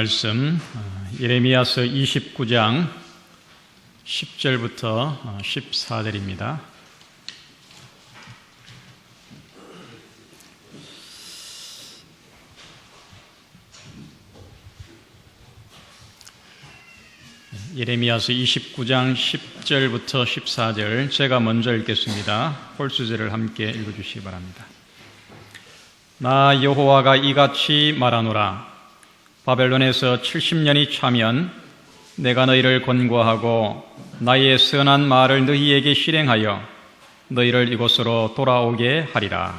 말씀 예레미야서 29장 10절부터 14절입니다. 예레미야서 29장 10절부터 14절 제가 먼저 읽겠습니다. 홀수절을 함께 읽어주시기 바랍니다. 나 여호와가 이같이 말하노라. 바벨론에서 70년이 차면 내가 너희를 권고하고 나의 선한 말을 너희에게 실행하여 너희를 이곳으로 돌아오게 하리라.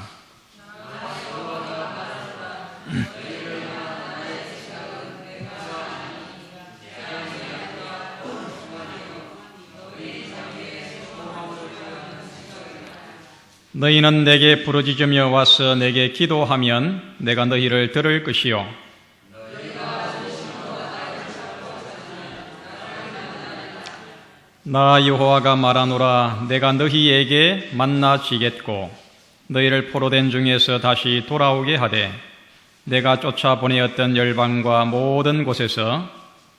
너희는 내게 부르짖으며 와서 내게 기도하면 내가 너희를 들을 것이요 나 여호와가 말하노라. 내가 너희에게 만나지겠고 너희를 포로된 중에서 다시 돌아오게 하되 내가 쫓아보내었던 열방과 모든 곳에서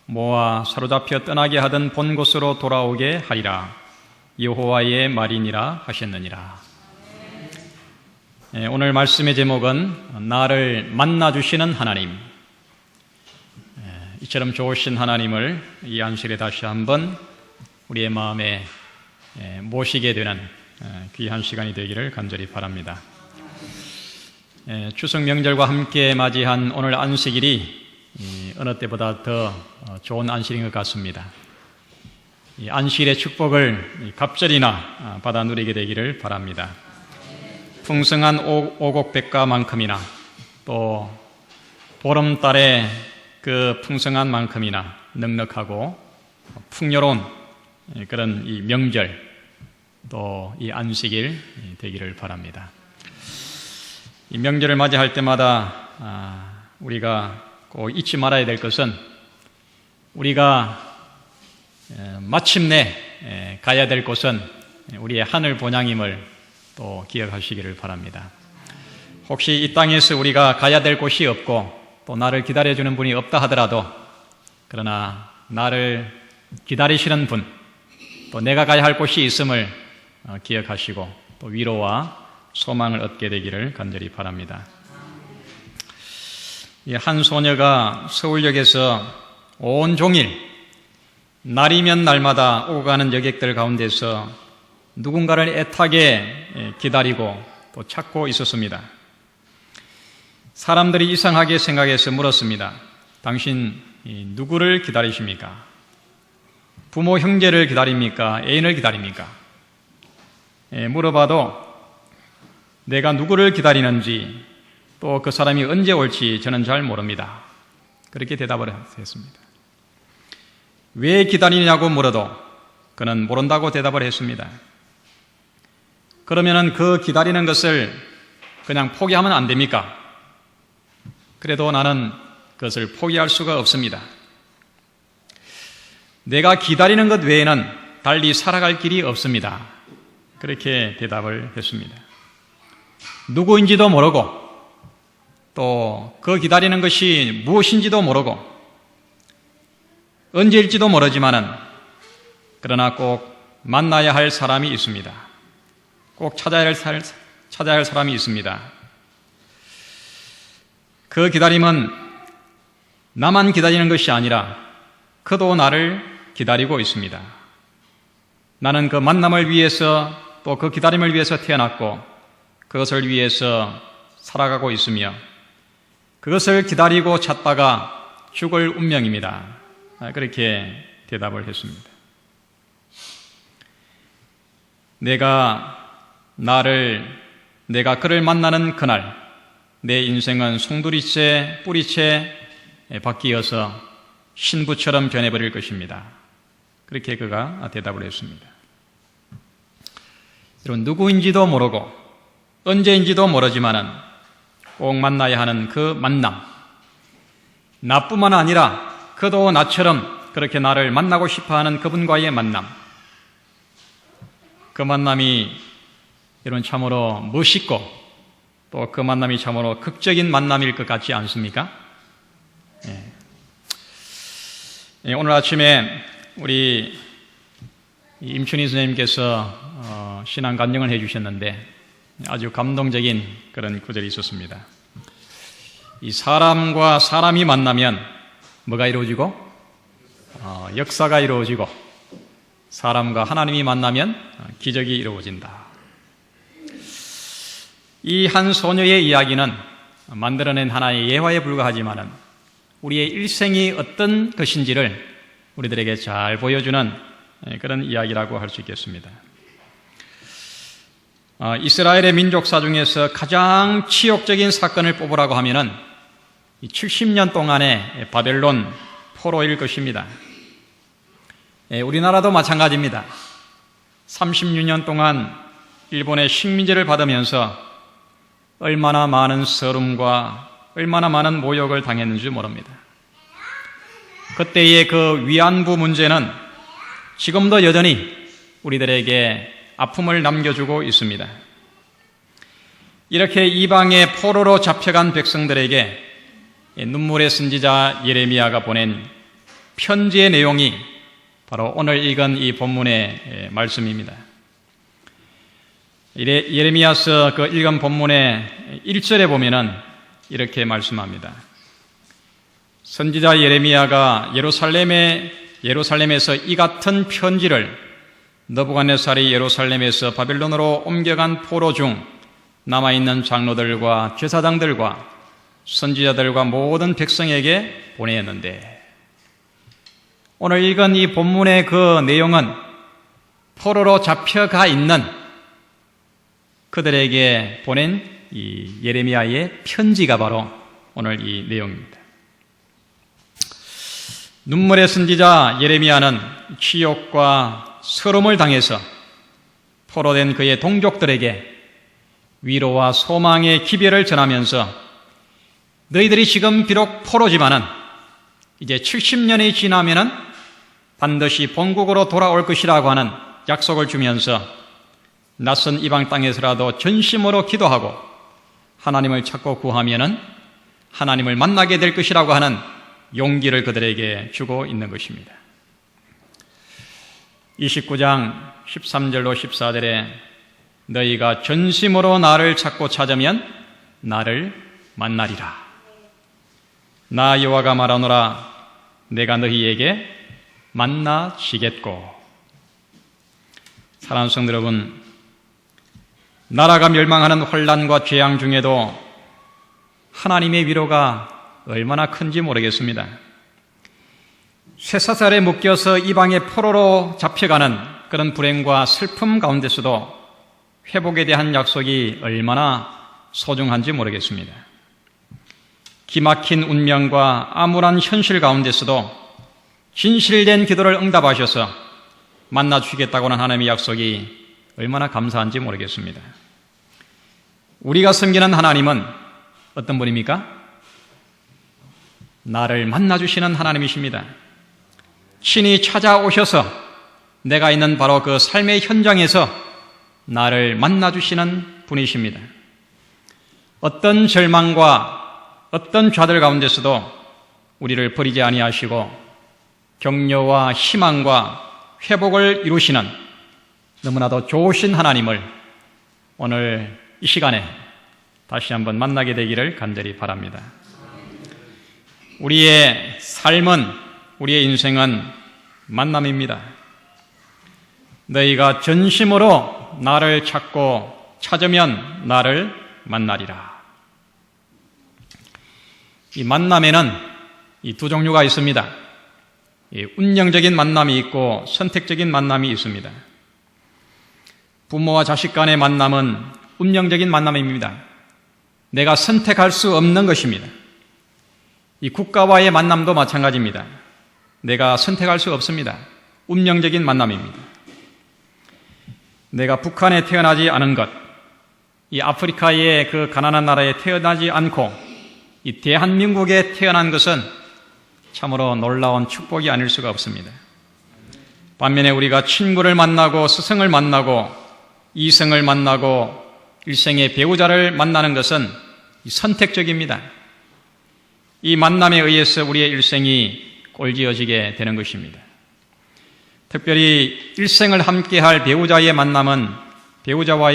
모아 사로잡혀 떠나게 하던 본 곳으로 돌아오게 하리라. 여호와의 말이니라 하셨느니라. 오늘 말씀의 제목은 나를 만나주시는 하나님. 이처럼 좋으신 하나님을 이 안식일에 다시 한번 우리의 마음에 모시게 되는 귀한 시간이 되기를 간절히 바랍니다. 추석 명절과 함께 맞이한 오늘 안식일이 어느 때보다 더 좋은 안식일인 것 같습니다. 이 안식일의 축복을 갑절이나 받아 누리게 되기를 바랍니다. 풍성한 오곡백과만큼이나 또 보름달의 그 풍성한 만큼이나 넉넉하고 풍요로운 그런 이 명절 또 이 안식일 되기를 바랍니다. 이 명절을 맞이할 때마다 우리가 꼭 잊지 말아야 될 것은 우리가 마침내 가야 될 곳은 우리의 하늘 본향임을 또 기억하시기를 바랍니다. 혹시 이 땅에서 우리가 가야 될 곳이 없고 또 나를 기다려주는 분이 없다 하더라도 그러나 나를 기다리시는 분 또 내가 가야 할 곳이 있음을 기억하시고 또 위로와 소망을 얻게 되기를 간절히 바랍니다. 한 소녀가 서울역에서 온종일 날이면 날마다 오고 가는 여객들 가운데서 누군가를 애타게 기다리고 또 찾고 있었습니다. 사람들이 이상하게 생각해서 물었습니다. 당신 누구를 기다리십니까? 부모 형제를 기다립니까? 애인을 기다립니까? 물어봐도 내가 누구를 기다리는지 또 그 사람이 언제 올지 저는 잘 모릅니다. 그렇게 대답을 했습니다. 왜 기다리냐고 물어도 그는 모른다고 대답을 했습니다. 그러면은 그 기다리는 것을 그냥 포기하면 안 됩니까? 그래도 나는 그것을 포기할 수가 없습니다. 내가 기다리는 것 외에는 달리 살아갈 길이 없습니다. 그렇게 대답을 했습니다. 누구인지도 모르고 또 그 기다리는 것이 무엇인지도 모르고 언제일지도 모르지만은 그러나 꼭 만나야 할 사람이 있습니다. 꼭 찾아야 할 사람이 있습니다. 그 기다림은 나만 기다리는 것이 아니라 그도 나를 기다리고 있습니다. 나는 그 만남을 위해서 또 그 기다림을 위해서 태어났고 그것을 위해서 살아가고 있으며 그것을 기다리고 찾다가 죽을 운명입니다. 그렇게 대답을 했습니다. 내가 그를 만나는 그날 내 인생은 송두리째 뿌리째 바뀌어서 신부처럼 변해버릴 것입니다. 그렇게 그가 대답을 했습니다. 여러분, 누구인지도 모르고 언제인지도 모르지만은 꼭 만나야 하는 그 만남, 나뿐만 아니라 그도 나처럼 그렇게 나를 만나고 싶어하는 그분과의 만남, 그 만남이 여러분 참으로 멋있고 또 그 만남이 참으로 극적인 만남일 것 같지 않습니까? 오늘 아침에 우리 임춘희 선생님께서 신앙 간증을 해주셨는데 아주 감동적인 그런 구절이 있었습니다. 이 사람과 사람이 만나면 뭐가 이루어지고? 역사가 이루어지고, 사람과 하나님이 만나면 기적이 이루어진다. 이 한 소녀의 이야기는 만들어낸 하나의 예화에 불과하지만은 우리의 일생이 어떤 것인지를 우리들에게 잘 보여주는 그런 이야기라고 할 수 있겠습니다. 이스라엘의 민족사 중에서 가장 치욕적인 사건을 뽑으라고 하면은 70년 동안의 바벨론 포로일 것입니다. 우리나라도 마찬가지입니다. 36년 동안 일본의 식민지를 받으면서 얼마나 많은 서름과 얼마나 많은 모욕을 당했는지 모릅니다. 그때의 그 위안부 문제는 지금도 여전히 우리들에게 아픔을 남겨주고 있습니다. 이렇게 이방의 포로로 잡혀간 백성들에게 눈물의 선지자 예레미야가 보낸 편지의 내용이 바로 오늘 읽은 이 본문의 말씀입니다. 예레미야서 그 읽은 본문의 1절에 보면은 이렇게 말씀합니다. 선지자 예레미야가 예루살렘에서 이 같은 편지를 느부갓네살이 예루살렘에서 바벨론으로 옮겨간 포로 중 남아있는 장로들과 제사장들과 선지자들과 모든 백성에게 보내었는데, 오늘 읽은 이 본문의 그 내용은 포로로 잡혀가 있는 그들에게 보낸 이 예레미야의 편지가 바로 오늘 이 내용입니다. 눈물의 선지자 예레미야는 치욕과 서름을 당해서 포로된 그의 동족들에게 위로와 소망의 기별을 전하면서 너희들이 지금 비록 포로지만은 이제 70년이 지나면은 반드시 본국으로 돌아올 것이라고 하는 약속을 주면서 낯선 이방 땅에서라도 전심으로 기도하고 하나님을 찾고 구하면은 하나님을 만나게 될 것이라고 하는 용기를 그들에게 주고 있는 것입니다. 29장 13절로 14절에 너희가 전심으로 나를 찾고 찾으면 나를 만나리라. 나 여호와가 말하노라. 내가 너희에게 만나지겠고. 사랑하는 성도 여러분, 나라가 멸망하는 혼란과 재앙 중에도 하나님의 위로가 얼마나 큰지 모르겠습니다. 쇠사슬에 묶여서 이방의 포로로 잡혀가는 그런 불행과 슬픔 가운데서도 회복에 대한 약속이 얼마나 소중한지 모르겠습니다. 기막힌 운명과 암울한 현실 가운데서도 진실된 기도를 응답하셔서 만나주시겠다고는 하나님의 약속이 얼마나 감사한지 모르겠습니다. 우리가 섬기는 하나님은 어떤 분입니까? 나를 만나주시는 하나님이십니다. 친히 찾아오셔서 내가 있는 바로 그 삶의 현장에서 나를 만나주시는 분이십니다. 어떤 절망과 어떤 좌절 가운데서도 우리를 버리지 아니하시고 격려와 희망과 회복을 이루시는 너무나도 좋으신 하나님을 오늘 이 시간에 다시 한번 만나게 되기를 간절히 바랍니다. 우리의 삶은, 우리의 인생은 만남입니다. 너희가 전심으로 나를 찾고 찾으면 나를 만나리라. 이 만남에는 이 두 종류가 있습니다. 운명적인 만남이 있고 선택적인 만남이 있습니다. 부모와 자식 간의 만남은 운명적인 만남입니다. 내가 선택할 수 없는 것입니다. 이 국가와의 만남도 마찬가지입니다. 내가 선택할 수 없습니다. 운명적인 만남입니다. 내가 북한에 태어나지 않은 것, 이 아프리카의 그 가난한 나라에 태어나지 않고 이 대한민국에 태어난 것은 참으로 놀라운 축복이 아닐 수가 없습니다. 반면에 우리가 친구를 만나고 스승을 만나고 이성을 만나고 일생의 배우자를 만나는 것은 선택적입니다. 이 만남에 의해서 우리의 일생이 꼴지어지게 되는 것입니다. 특별히 일생을 함께할 배우자와의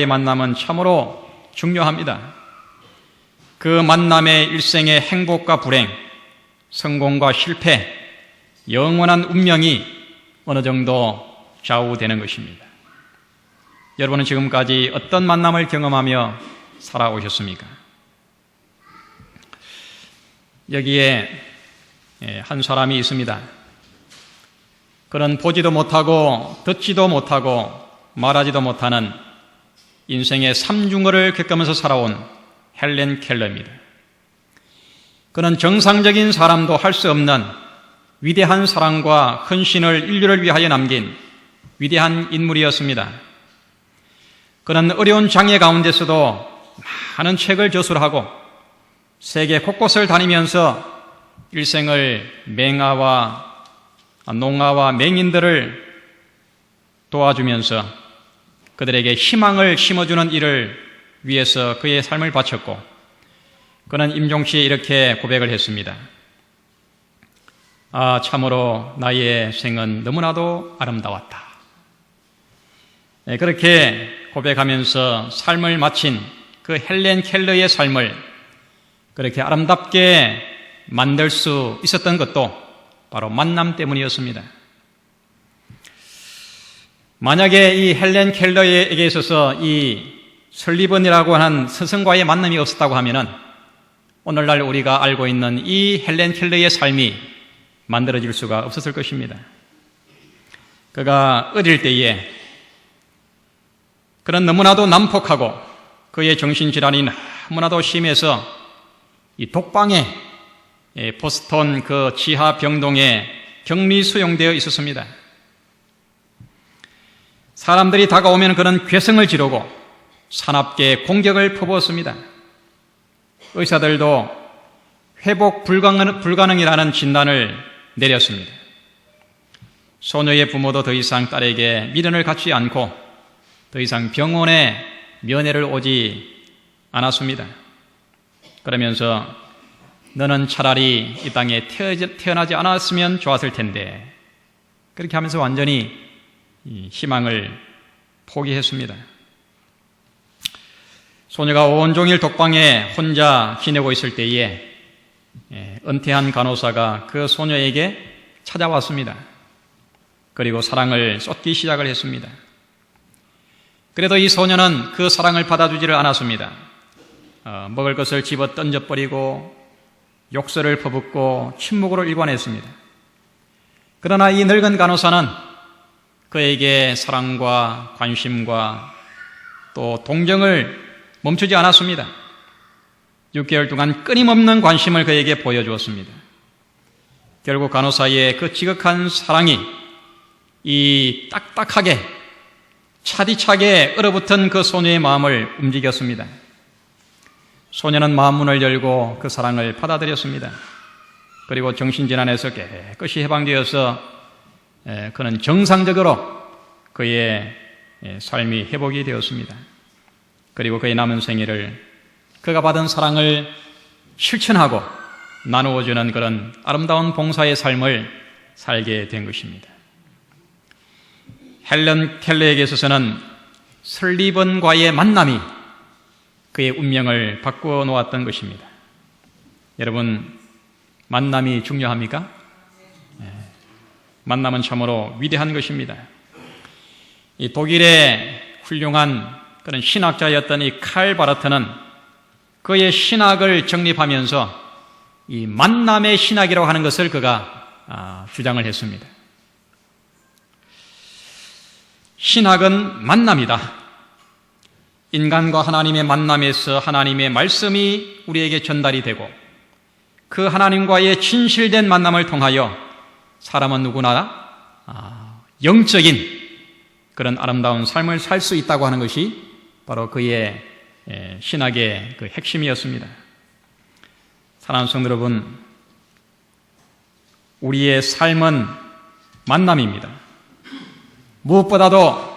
만남은 참으로 중요합니다. 그 만남의 일생의 행복과 불행, 성공과 실패, 영원한 운명이 어느 정도 좌우되는 것입니다. 여러분은 지금까지 어떤 만남을 경험하며 살아오셨습니까? 여기에 한 사람이 있습니다. 그는 보지도 못하고 듣지도 못하고 말하지도 못하는 인생의 삼중어를 겪으면서 살아온 헬렌 켈러입니다. 그는 정상적인 사람도 할 수 없는 위대한 사랑과 헌신을 인류를 위하여 남긴 위대한 인물이었습니다. 그는 어려운 장애 가운데서도 많은 책을 저술하고 세계 곳곳을 다니면서 일생을 농아와 맹인들을 도와주면서 그들에게 희망을 심어주는 일을 위해서 그의 삶을 바쳤고, 그는 임종시에 이렇게 고백을 했습니다. 참으로 나의 생은 너무나도 아름다웠다. 그렇게 고백하면서 삶을 마친 그 헬렌 켈러의 삶을 그렇게 아름답게 만들 수 있었던 것도 바로 만남 때문이었습니다. 만약에 이 헬렌 켈러에게 있어서 이 설리번이라고 하는 스승과의 만남이 없었다고 하면은 오늘날 우리가 알고 있는 이 헬렌 켈러의 삶이 만들어질 수가 없었을 것입니다. 그가 어릴 때에 그는 너무나도 난폭하고 그의 정신질환이 너무나도 심해서 이 독방에 보스턴 그 지하 병동에 격리 수용되어 있었습니다. 사람들이 다가오면 그는 괴성을 지르고 사납게 공격을 퍼부었습니다. 의사들도 회복 불가능이라는 진단을 내렸습니다. 소녀의 부모도 더 이상 딸에게 미련을 갖지 않고 더 이상 병원에 면회를 오지 않았습니다. 그러면서 너는 차라리 이 땅에 태어나지 않았으면 좋았을 텐데, 그렇게 하면서 완전히 희망을 포기했습니다. 소녀가 온종일 독방에 혼자 지내고 있을 때에 은퇴한 간호사가 그 소녀에게 찾아왔습니다. 그리고 사랑을 쏟기 시작을 했습니다. 그래도 이 소녀는 그 사랑을 받아주지를 않았습니다. 먹을 것을 집어 던져버리고 욕설을 퍼붓고 침묵으로 일관했습니다. 그러나 이 늙은 간호사는 그에게 사랑과 관심과 또 동정을 멈추지 않았습니다. 6개월 동안 끊임없는 관심을 그에게 보여주었습니다. 결국 간호사의 그 지극한 사랑이 이 딱딱하게 차디차게 얼어붙은 그 소녀의 마음을 움직였습니다. 소녀는 마음문을 열고 그 사랑을 받아들였습니다. 그리고 정신질환에서 깨끗이 해방되어서 그는 정상적으로 그의 삶이 회복이 되었습니다. 그리고 그의 남은 생애를 그가 받은 사랑을 실천하고 나누어주는 그런 아름다운 봉사의 삶을 살게 된 것입니다. 헬렌 켈러에게 있어서는 설리번과의 만남이 그의 운명을 바꾸어 놓았던 것입니다. 여러분, 만남이 중요합니까? 만남은 참으로 위대한 것입니다. 이 독일의 훌륭한 그런 신학자였던 이 칼 바르트는 그의 신학을 정립하면서 이 만남의 신학이라고 하는 것을 그가 주장을 했습니다. 신학은 만남이다. 인간과 하나님의 만남에서 하나님의 말씀이 우리에게 전달이 되고 그 하나님과의 진실된 만남을 통하여 사람은 누구나 영적인 그런 아름다운 삶을 살 수 있다고 하는 것이 바로 그의 신학의 그 핵심이었습니다. 사랑하는 성도 여러분, 우리의 삶은 만남입니다. 무엇보다도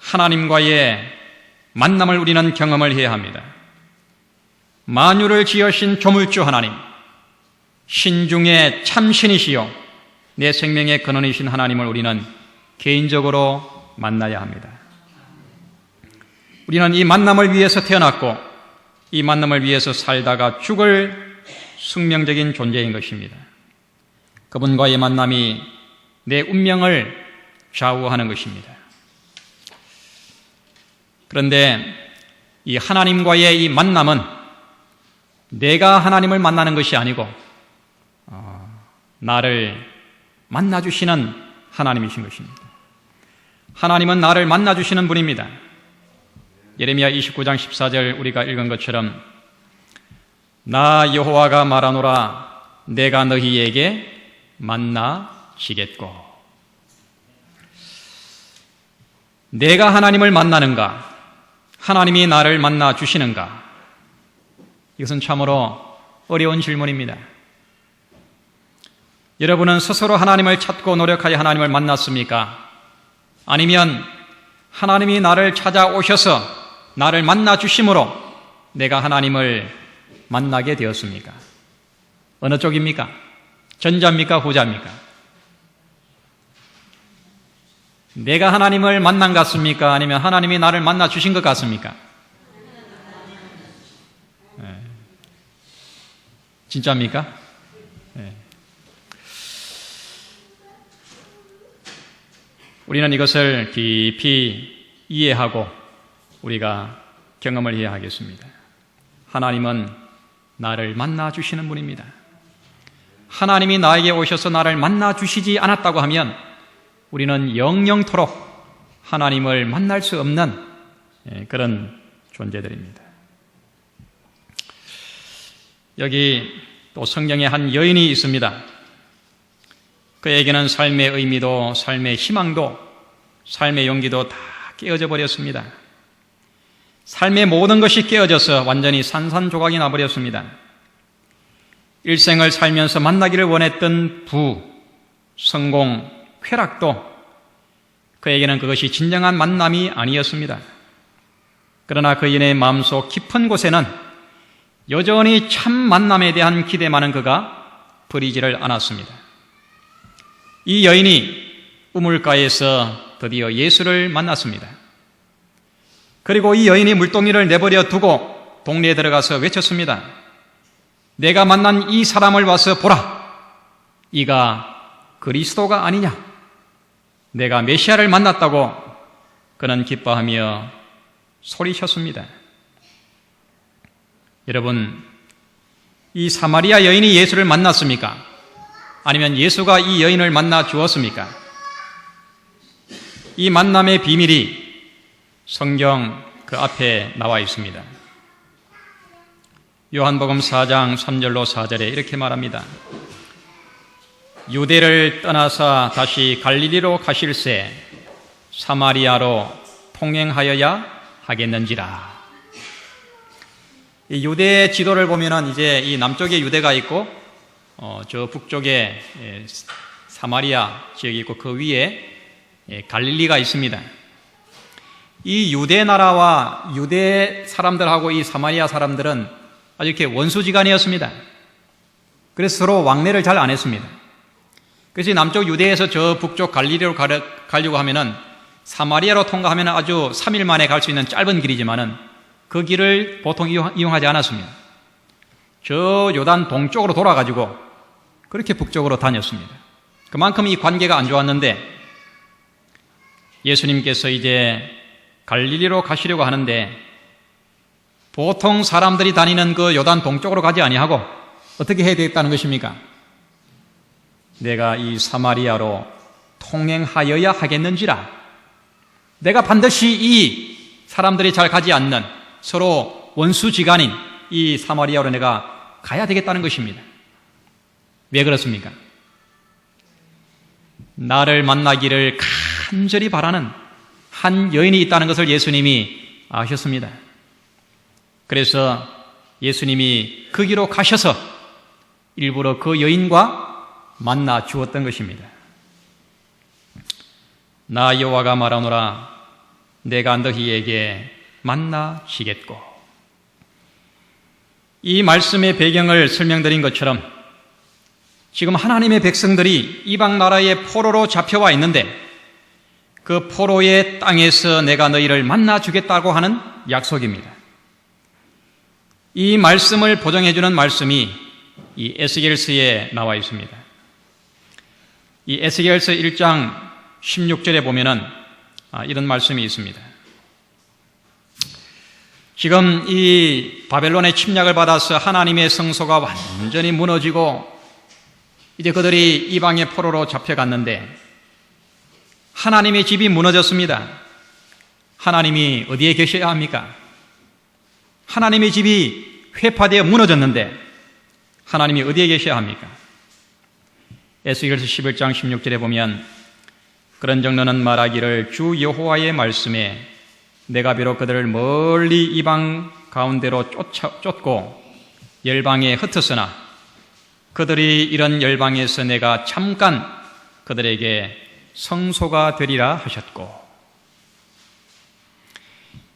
하나님과의 만남을 우리는 경험을 해야 합니다. 만유를 지으신 조물주 하나님, 신중의 참신이시요 내 생명의 근원이신 하나님을 우리는 개인적으로 만나야 합니다. 우리는 이 만남을 위해서 태어났고 이 만남을 위해서 살다가 죽을 숙명적인 존재인 것입니다. 그분과의 만남이 내 운명을 좌우하는 것입니다. 그런데 이 하나님과의 이 만남은 내가 하나님을 만나는 것이 아니고 나를 만나주시는 하나님이신 것입니다. 하나님은 나를 만나주시는 분입니다. 예레미야 29장 14절 우리가 읽은 것처럼 나 여호와가 말하노라 내가 너희에게 만나시겠고. 내가 하나님을 만나는가? 하나님이 나를 만나주시는가? 이것은 참으로 어려운 질문입니다. 여러분은 스스로 하나님을 찾고 노력하여 하나님을 만났습니까? 아니면 하나님이 나를 찾아오셔서 나를 만나주심으로 내가 하나님을 만나게 되었습니까? 어느 쪽입니까? 전자입니까? 후자입니까? 내가 하나님을 만난 것 같습니까? 아니면 하나님이 나를 만나주신 것 같습니까? 진짜입니까? 우리는 이것을 깊이 이해하고 우리가 경험을 해야 하겠습니다. 하나님은 나를 만나주시는 분입니다. 하나님이 나에게 오셔서 나를 만나주시지 않았다고 하면 우리는 영영토록 하나님을 만날 수 없는 그런 존재들입니다. 여기 또 성경에 한 여인이 있습니다. 그에게는 삶의 의미도 삶의 희망도 삶의 용기도 다 깨어져 버렸습니다. 삶의 모든 것이 깨어져서 완전히 산산조각이 나버렸습니다. 일생을 살면서 만나기를 원했던 부, 성공, 쾌락도 그에게는 그것이 진정한 만남이 아니었습니다. 그러나 그인의 마음속 깊은 곳에는 여전히 참 만남에 대한 기대만은 그가 버리지를 않았습니다. 이 여인이 우물가에서 드디어 예수를 만났습니다. 그리고 이 여인이 물동이를 내버려 두고 동네에 들어가서 외쳤습니다. 내가 만난 이 사람을 와서 보라. 이가 그리스도가 아니냐. 내가 메시아를 만났다고 그는 기뻐하며 소리쳤습니다. 여러분, 이 사마리아 여인이 예수를 만났습니까? 아니면 예수가 이 여인을 만나 주었습니까? 이 만남의 비밀이 성경 그 앞에 나와 있습니다. 요한복음 4장 3절로 4절에 이렇게 말합니다. 유대를 떠나서 다시 갈릴리로 가실새 사마리아로 통행하여야 하겠는지라. 이 유대의 지도를 보면은 이제 이 남쪽에 유대가 있고 저 북쪽에 사마리아 지역이 있고 그 위에 갈릴리가 있습니다. 이 유대 나라와 유대 사람들하고 이 사마리아 사람들은 아주 이렇게 원수지간이었습니다. 그래서 서로 왕래를 잘 안 했습니다. 그래서 이 남쪽 유대에서 저 북쪽 갈릴리로 가려고 하면은 사마리아로 통과하면은 아주 3일 만에 갈 수 있는 짧은 길이지만은 그 길을 보통 이용하지 않았습니다. 저 요단 동쪽으로 돌아가지고 그렇게 북쪽으로 다녔습니다. 그만큼 이 관계가 안 좋았는데 예수님께서 이제 갈릴리로 가시려고 하는데 보통 사람들이 다니는 그 요단 동쪽으로 가지 아니하고 어떻게 해야 되겠다는 것입니까? 내가 이 사마리아로 통행하여야 하겠는지라. 내가 반드시 이 사람들이 잘 가지 않는 서로 원수지간인 이 사마리아로 내가 가야 되겠다는 것입니다. 왜 그렇습니까? 나를 만나기를 간절히 바라는 한 여인이 있다는 것을 예수님이 아셨습니다. 그래서 예수님이 그 길로 가셔서 일부러 그 여인과 만나 주었던 것입니다. 나 여호와가 말하노라 내가 너희에게 만나시겠고. 이 말씀의 배경을 설명드린 것처럼 지금 하나님의 백성들이 이방 나라의 포로로 잡혀와 있는데 그 포로의 땅에서 내가 너희를 만나 주겠다고 하는 약속입니다. 이 말씀을 보정해 주는 말씀이 이 에스겔서에 나와 있습니다. 이 에스겔서 1장 16절에 보면은 이런 말씀이 있습니다. 지금 이 바벨론의 침략을 받아서 하나님의 성소가 완전히 무너지고 이제 그들이 이방의 포로로 잡혀갔는데 하나님의 집이 무너졌습니다. 하나님이 어디에 계셔야 합니까? 하나님의 집이 회파되어 무너졌는데 하나님이 어디에 계셔야 합니까? 에스겔서 11장 16절에 보면 그런즉 너는 말하기를 주 여호와의 말씀에 내가 비록 그들을 멀리 이방 가운데로 쫓고 열방에 흩었으나 그들이 이런 열방에서 내가 잠깐 그들에게 성소가 되리라 하셨고,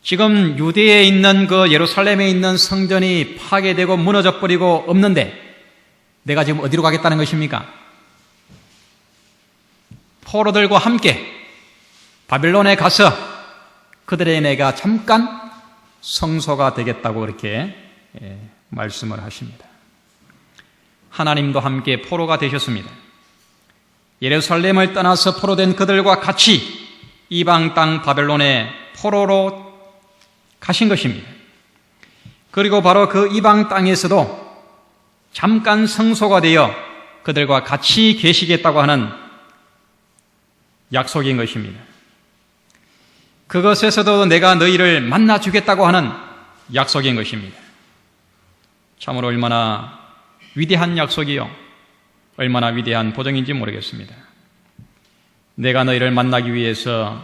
지금 유대에 있는 그 예루살렘에 있는 성전이 파괴되고 무너져 버리고 없는데 내가 지금 어디로 가겠다는 것입니까? 포로들과 함께 바벨론에 가서 그들의 내가 잠깐 성소가 되겠다고 그렇게 말씀을 하십니다. 하나님도 함께 포로가 되셨습니다. 예루살렘을 떠나서 포로된 그들과 같이 이방 땅 바벨론의 포로로 가신 것입니다. 그리고 바로 그 이방 땅에서도 잠깐 성소가 되어 그들과 같이 계시겠다고 하는 약속인 것입니다. 그것에서도 내가 너희를 만나 주겠다고 하는 약속인 것입니다. 참으로 얼마나 위대한 약속이요, 얼마나 위대한 보정인지 모르겠습니다. 내가 너희를 만나기 위해서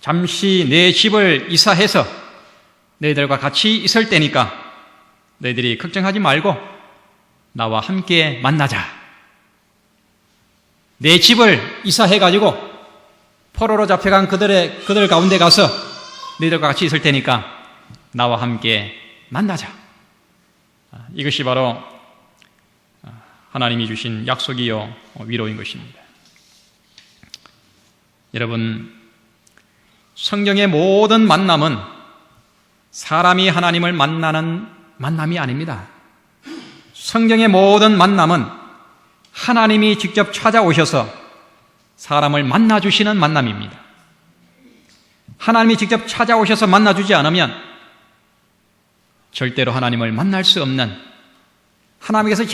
잠시 내 집을 이사해서 너희들과 같이 있을 때니까 너희들이 걱정하지 말고 나와 함께 만나자. 내 집을 이사해가지고 포로로 잡혀간 그들 가운데 가서 너희들과 같이 있을 테니까 나와 함께 만나자. 이것이 바로 하나님이 주신 약속이요 위로인 것입니다. 여러분, 성경의 모든 만남은 사람이 하나님을 만나는 만남이 아닙니다. 성경의 모든 만남은 하나님이 직접 찾아오셔서 사람을 만나주시는 만남입니다. 하나님이 직접 찾아오셔서 만나주지 않으면 절대로 하나님을 만날 수 없는, 하나님께서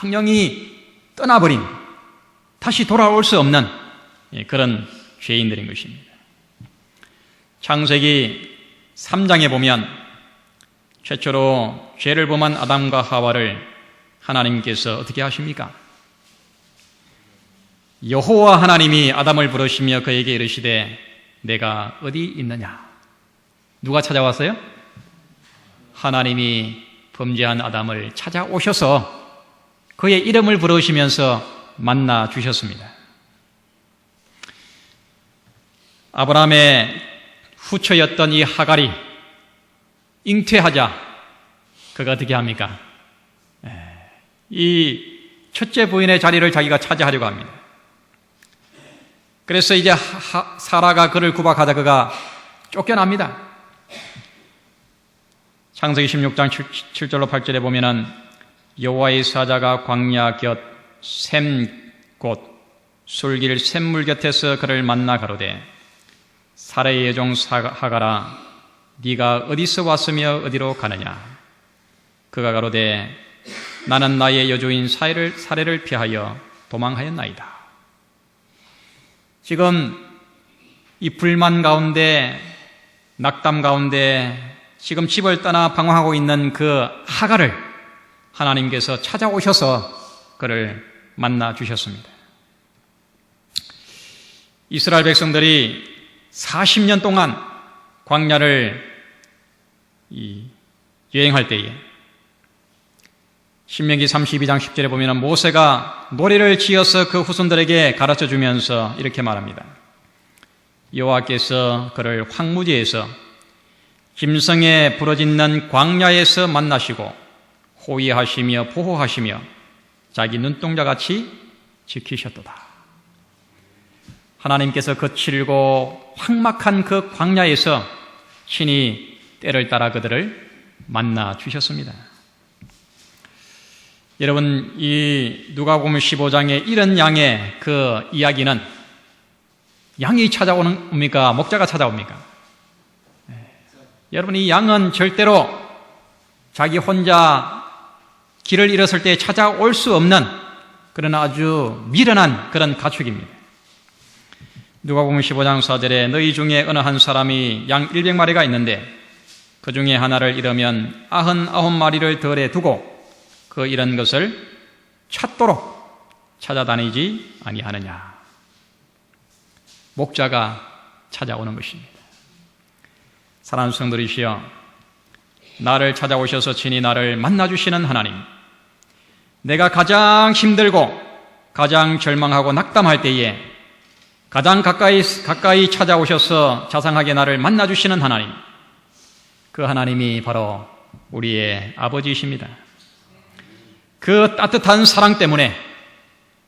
영영이 떠나버린, 다시 돌아올 수 없는 그런 죄인들인 것입니다. 창세기 3장에 보면 최초로 죄를 범한 아담과 하와를 하나님께서 어떻게 하십니까? 여호와 하나님이 아담을 부르시며 그에게 이르시되 내가 어디 있느냐? 누가 찾아왔어요? 하나님이 범죄한 아담을 찾아오셔서 그의 이름을 부르시면서 만나 주셨습니다. 아브라함의 후처였던 이 하갈이 잉태하자 그가 어떻게 합니까? 이 첫째 부인의 자리를 자기가 차지하려고 합니다. 그래서 이제 사라가 그를 구박하자 그가 쫓겨납니다. 창세기 16장 7절로 8절에 보면은 여호와의 사자가 광야 곁 샘 곳 술길 샘물 곁에서 그를 만나 가로되 사라의 여종 하갈아 네가 어디서 왔으며 어디로 가느냐? 그가 가로되 나는 나의 여주인 사례를 피하여 도망하였나이다. 지금 이 불만 가운데, 낙담 가운데 지금 집을 떠나 방황하고 있는 그 하갈을 하나님께서 찾아오셔서 그를 만나 주셨습니다. 이스라엘 백성들이 40년 동안 광야를 여행할 때에 신명기 32장 10절에 보면 모세가 노래를 지어서 그 후손들에게 가르쳐 주면서 이렇게 말합니다. 여호와께서 그를 황무지에서 짐승에 부러짓는 광야에서 만나시고 호위하시며 보호하시며 자기 눈동자같이 지키셨도다. 하나님께서 거칠고 황막한 그 광야에서 신이 때를 따라 그들을 만나 주셨습니다. 여러분, 이 누가복음 15장의 이런 양의 그 이야기는 양이 찾아옵니까? 목자가 찾아옵니까? 여러분, 이 양은 절대로 자기 혼자 길을 잃었을 때 찾아올 수 없는 그런 아주 미련한 그런 가축입니다. 누가복음 15장 4절에 너희 중에 어느 한 사람이 양 100마리가 있는데 그 중에 하나를 잃으면 99마리를 덜에 두고 그 잃은 것을 찾도록 찾아다니지 아니하느냐. 목자가 찾아오는 것입니다. 사랑하는 성도들이시여, 나를 찾아오셔서 친히 나를 만나주시는 하나님, 내가 가장 힘들고 가장 절망하고 낙담할 때에 가장 가까이 찾아오셔서 자상하게 나를 만나주시는 하나님, 그 하나님이 바로 우리의 아버지이십니다. 그 따뜻한 사랑 때문에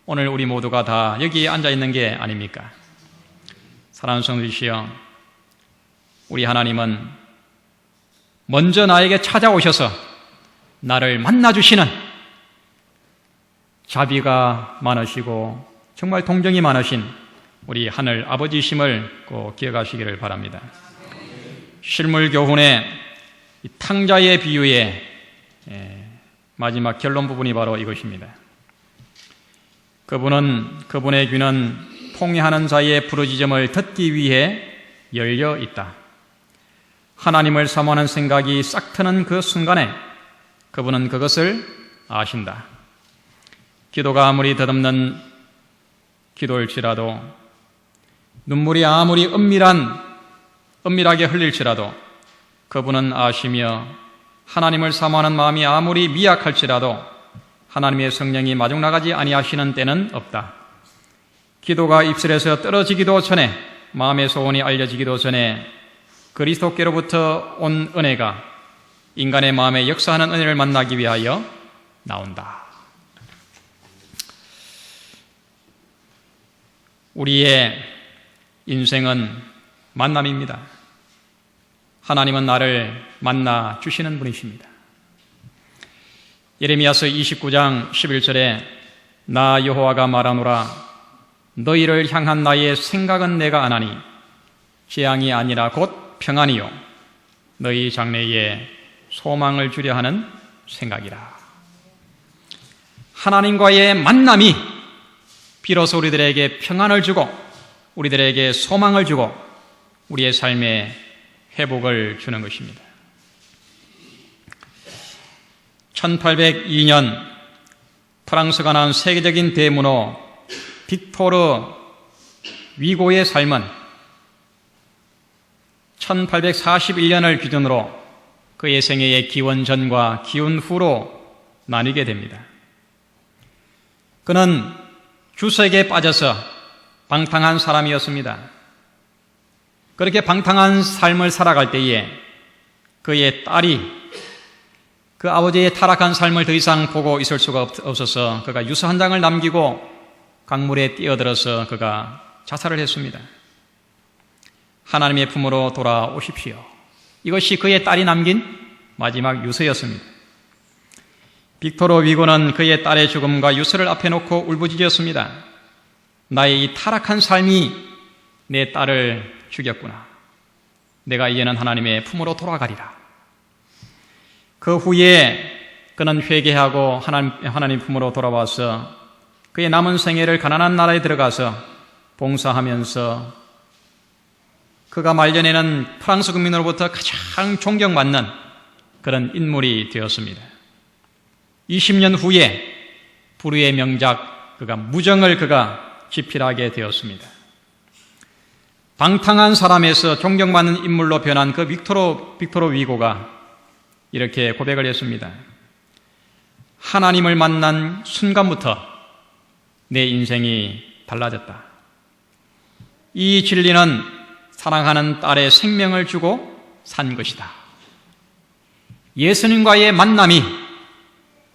오늘 우리 모두가 다 여기에 앉아있는 게 아닙니까? 사랑하는 성도이시여, 우리 하나님은 먼저 나에게 찾아오셔서 나를 만나주시는 자비가 많으시고 정말 동정이 많으신 우리 하늘 아버지이심을 꼭 기억하시기를 바랍니다. 실물교훈의 탕자의 비유의 마지막 결론 부분이 바로 이것입니다. 그분의 귀는 통회하는 자의 부르짖음을 듣기 위해 열려 있다. 하나님을 사모하는 생각이 싹 트는 그 순간에 그분은 그것을 아신다. 기도가 아무리 덧없는 기도일지라도, 눈물이 아무리 은밀하게 흘릴지라도 그분은 아시며, 하나님을 사모하는 마음이 아무리 미약할지라도 하나님의 성령이 마중나가지 아니하시는 때는 없다. 기도가 입술에서 떨어지기도 전에, 마음의 소원이 알려지기도 전에 그리스도께로부터 온 은혜가 인간의 마음에 역사하는 은혜를 만나기 위하여 나온다. 우리의 인생은 만남입니다. 하나님은 나를 만나 주시는 분이십니다. 예레미야서 29장 11절에 나 여호와가 말하노라, 너희를 향한 나의 생각은 내가 아나니 재앙이 아니라 곧 평안이요 너희 장래에 소망을 주려 하는 생각이라. 하나님과의 만남이 비로소 우리들에게 평안을 주고 우리들에게 소망을 주고 우리의 삶에 회복을 주는 것입니다. 1802년 프랑스가 낳은 세계적인 대문호 빅토르 위고의 삶은 1841년을 기준으로 그의 생애의 기원 전과 기원 후로 나뉘게 됩니다. 그는 주색에 빠져서 방탕한 사람이었습니다. 그렇게 방탕한 삶을 살아갈 때에 그의 딸이 그 아버지의 타락한 삶을 더 이상 보고 있을 수가 없어서 그가 유서 한 장을 남기고 강물에 뛰어들어서 그가 자살을 했습니다. 하나님의 품으로 돌아오십시오. 이것이 그의 딸이 남긴 마지막 유서였습니다. 빅토르 위고는 그의 딸의 죽음과 유서를 앞에 놓고 울부짖었습니다. 나의 이 타락한 삶이 내 딸을 죽였구나. 내가 이제는 하나님의 품으로 돌아가리라. 그 후에 그는 회개하고 하나님 품으로 돌아와서 그의 남은 생애를 가나안 나라에 들어가서 봉사하면서 그가 말년에는 프랑스 국민으로부터 가장 존경받는 그런 인물이 되었습니다. 20년 후에 불후의 명작 무정을 집필하게 되었습니다. 방탕한 사람에서 존경받는 인물로 변한 그 빅토르 위고가 이렇게 고백을 했습니다. 하나님을 만난 순간부터 내 인생이 달라졌다. 이 진리는 사랑하는 딸의 생명을 주고 산 것이다. 예수님과의 만남이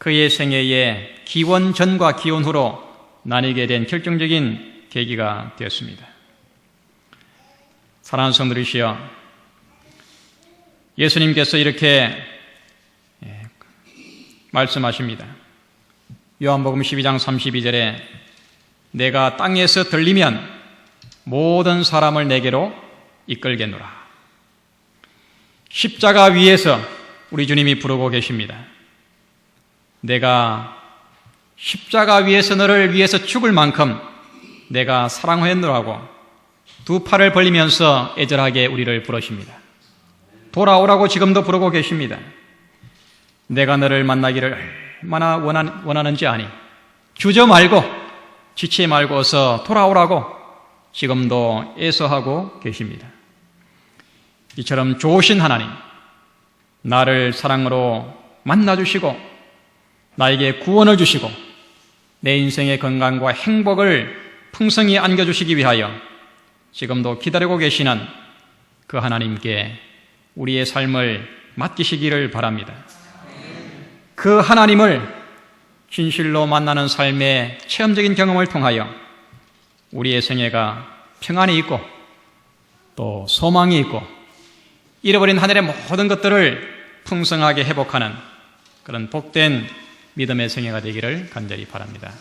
그의 생애의 기원 전과 기원 후로 나뉘게 된 결정적인 계기가 되었습니다. 사랑하는 성도들이시여, 예수님께서 이렇게 말씀하십니다. 요한복음 12장 32절에 내가 땅에서 들리면 모든 사람을 내게로 이끌겠노라. 십자가 위에서 우리 주님이 부르고 계십니다. 내가 십자가 위에서 너를 위해서 죽을 만큼 내가 사랑하였노라고 두 팔을 벌리면서 애절하게 우리를 부르십니다. 돌아오라고 지금도 부르고 계십니다. 내가 너를 만나기를 얼마나 원하는지 아니. 주저 말고 지치 말고 어서 돌아오라고 지금도 애써하고 계십니다. 이처럼 좋으신 하나님, 나를 사랑으로 만나주시고 나에게 구원을 주시고 내 인생의 건강과 행복을 풍성히 안겨주시기 위하여 지금도 기다리고 계시는 그 하나님께 우리의 삶을 맡기시기를 바랍니다. 그 하나님을 진실로 만나는 삶의 체험적인 경험을 통하여 우리의 생애가 평안이 있고 또 소망이 있고 잃어버린 하늘의 모든 것들을 풍성하게 회복하는 그런 복된 믿음의 생애가 되기를 간절히 바랍니다.